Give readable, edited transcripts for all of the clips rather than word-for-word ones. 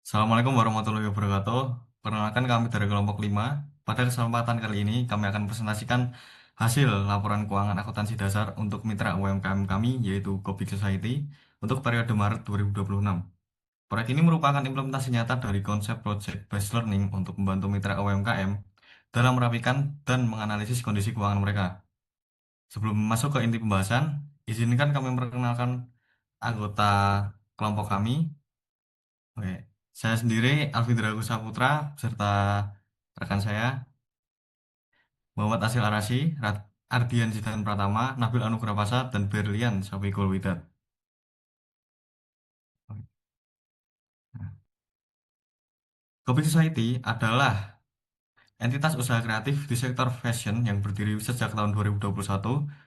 Assalamualaikum warahmatullahi wabarakatuh. Perkenalkan kami dari kelompok 5. Pada kesempatan kali ini kami akan presentasikan hasil laporan keuangan akuntansi dasar untuk mitra UMKM kami yaitu Gobik Society untuk periode Maret 2026. Proyek ini merupakan implementasi nyata dari konsep Project Based Learning untuk membantu mitra UMKM dalam merapikan dan menganalisis kondisi keuangan mereka. Sebelum masuk ke inti pembahasan, izinkan kami memperkenalkan anggota kelompok kami. Oke, saya sendiri Alvindra Saputra beserta rekan saya Muhammad Asil Arasi, Ardian Zidan Pratama, Nabil Anugrah Pasa, dan Berlian Safikul Widat. Kopi Society adalah entitas usaha kreatif di sektor fashion yang berdiri sejak tahun 2021,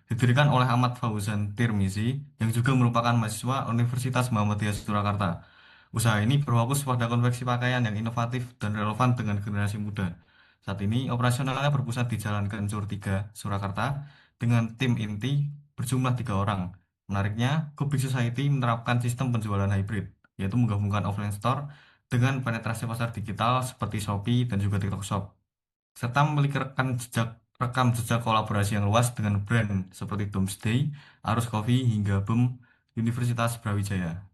didirikan oleh Ahmad Fauzan Tirmizi, yang juga merupakan mahasiswa Universitas Muhammadiyah Surakarta. Usaha ini berfokus pada konveksi pakaian yang inovatif dan relevan dengan generasi muda. Saat ini, operasionalnya berpusat di Jalan Kencur 3, Surakarta, dengan tim inti berjumlah 3 orang. Menariknya, Kubik Society menerapkan sistem penjualan hybrid, yaitu menggabungkan offline store dengan penetrasi pasar digital seperti Shopee dan juga TikTok Shop, serta memiliki rekam jejak kolaborasi yang luas dengan brand seperti Doomsday, Arus Coffee, hingga BEM Universitas Brawijaya.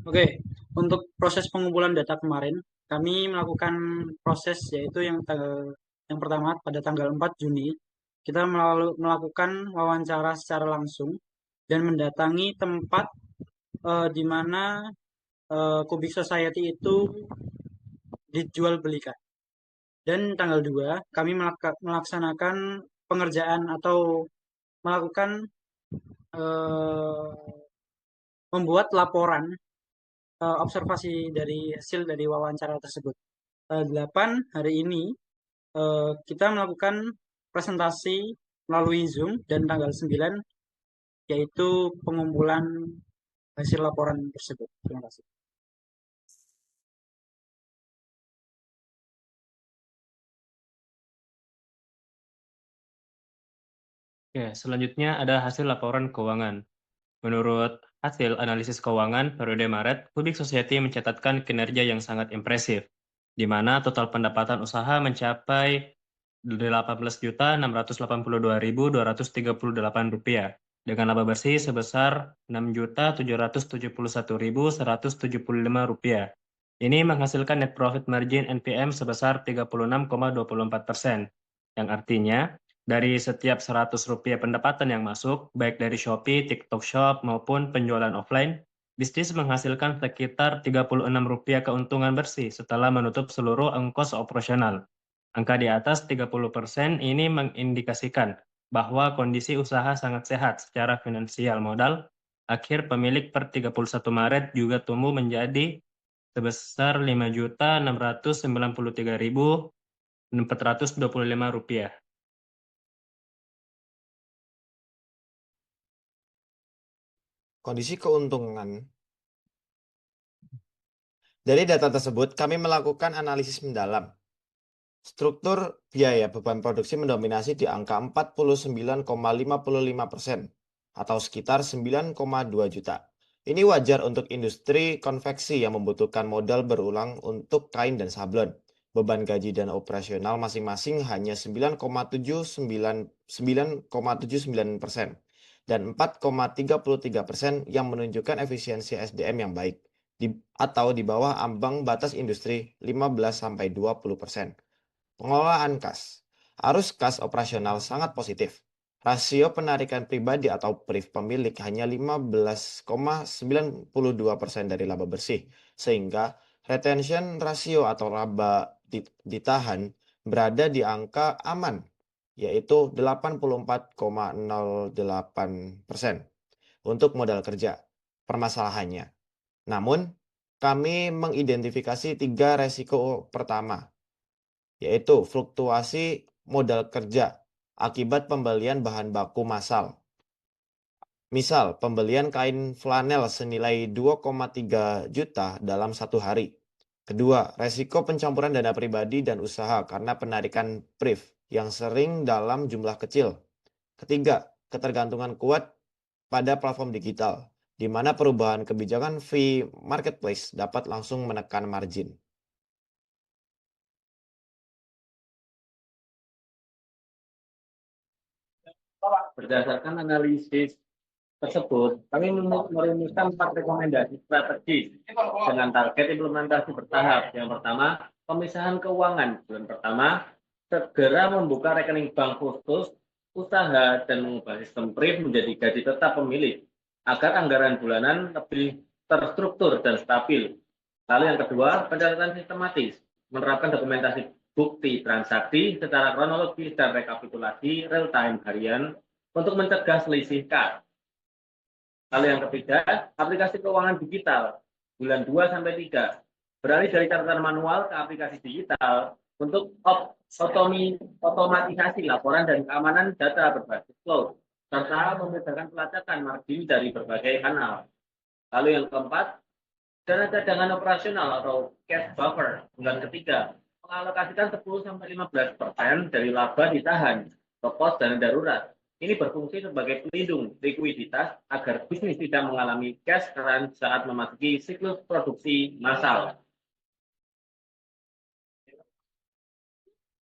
Oke, untuk proses pengumpulan data kemarin, kami melakukan proses yaitu yang pertama pada tanggal 4 Juni, kita melakukan wawancara secara langsung dan mendatangi tempat di mana Kubik Society itu dijual belikan. Dan tanggal 2 kami melaksanakan pengerjaan atau melakukan eh, membuat laporan observasi dari hasil dari wawancara tersebut. 8 hari ini kita melakukan presentasi melalui Zoom dan tanggal 9 yaitu pengumpulan hasil laporan tersebut. Terima kasih. Ya, selanjutnya ada hasil laporan keuangan. Menurut hasil analisis keuangan periode Maret, Public Society mencatatkan kinerja yang sangat impresif, di mana total pendapatan usaha mencapai Rp18.682.238 dengan laba bersih sebesar Rp6.771.175. Ini menghasilkan net profit margin NPM sebesar 36,24%, yang artinya dari setiap Rp100 pendapatan yang masuk, baik dari Shopee, TikTok Shop, maupun penjualan offline, bisnis menghasilkan sekitar Rp36 keuntungan bersih setelah menutup seluruh ongkos operasional. Angka di atas 30% ini mengindikasikan bahwa kondisi usaha sangat sehat secara finansial. Modal akhir pemilik per 31 Maret juga tumbuh menjadi sebesar Rp5.693.425. Kondisi keuntungan. Dari data tersebut, kami melakukan analisis mendalam. Struktur biaya beban produksi mendominasi di angka 49,55% atau sekitar 9,2 juta. Ini wajar untuk industri konveksi yang membutuhkan modal berulang untuk kain dan sablon. Beban gaji dan operasional masing-masing hanya 9,79% dan 4,33% yang menunjukkan efisiensi SDM yang baik atau di bawah ambang batas industri 15-20%. Pengelolaan kas. Arus kas operasional sangat positif. Rasio penarikan pribadi atau PRIV pemilik hanya 15,92% dari laba bersih, sehingga retention rasio atau laba ditahan berada di angka aman, yaitu 84,08%. Untuk modal kerja, permasalahannya. Namun, kami mengidentifikasi 3 resiko pertama, yaitu fluktuasi modal kerja akibat pembelian bahan baku massal. Misal, pembelian kain flanel senilai 2,3 juta dalam 1 hari. Kedua, resiko pencampuran dana pribadi dan usaha karena penarikan PRIV yang sering dalam jumlah kecil. Ketiga, ketergantungan kuat pada platform digital. di mana perubahan kebijakan fee marketplace dapat langsung menekan margin. Berdasarkan analisis tersebut, kami merumuskan 4 rekomendasi strategis dengan target implementasi bertahap. Yang pertama, pemisahan keuangan. Bulan pertama, segera membuka rekening bank khusus usaha dan mengubah sistem PRIF menjadi gaji tetap pemilik agar anggaran bulanan lebih terstruktur dan stabil. Lalu yang kedua, pencatatan sistematis, menerapkan dokumentasi bukti transaksi secara kronologis dan rekapitulasi real time harian untuk mencegah selisih kas. Lalu yang ketiga, aplikasi keuangan digital bulan 2 sampai 3. Beralih dari catatan manual ke aplikasi digital untuk otomatisasi laporan dan keamanan data berbasis cloud, serta memudahkan pelacakan margin dari berbagai kanal. Lalu yang keempat, dana cadangan operasional atau cash buffer bulan ketiga, mengalokasikan 10-15% dari laba ditahan ke pos dana darurat. Ini berfungsi sebagai pelindung likuiditas agar bisnis tidak mengalami cash crunch saat memasuki siklus produksi massal.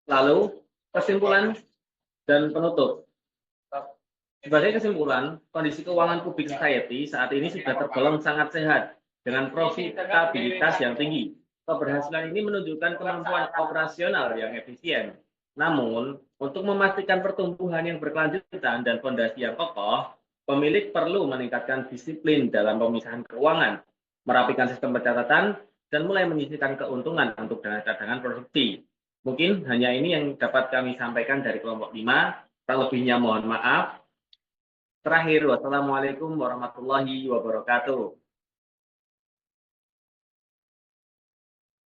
Lalu, kesimpulan dan penutup. Sebagai kesimpulan, kondisi keuangan public society saat ini sudah tergolong sangat sehat dengan profitabilitas yang tinggi. Keberhasilan ini menunjukkan kemampuan operasional yang efisien. Namun, untuk memastikan pertumbuhan yang berkelanjutan dan fondasi yang kokoh, pemilik perlu meningkatkan disiplin dalam pemisahan keuangan, merapikan sistem pencatatan, dan mulai menyisihkan keuntungan untuk dana cadangan produksi. Mungkin hanya ini yang dapat kami sampaikan dari kelompok 5. Terlebihnya mohon maaf. Terakhir, wassalamualaikum warahmatullahi wabarakatuh.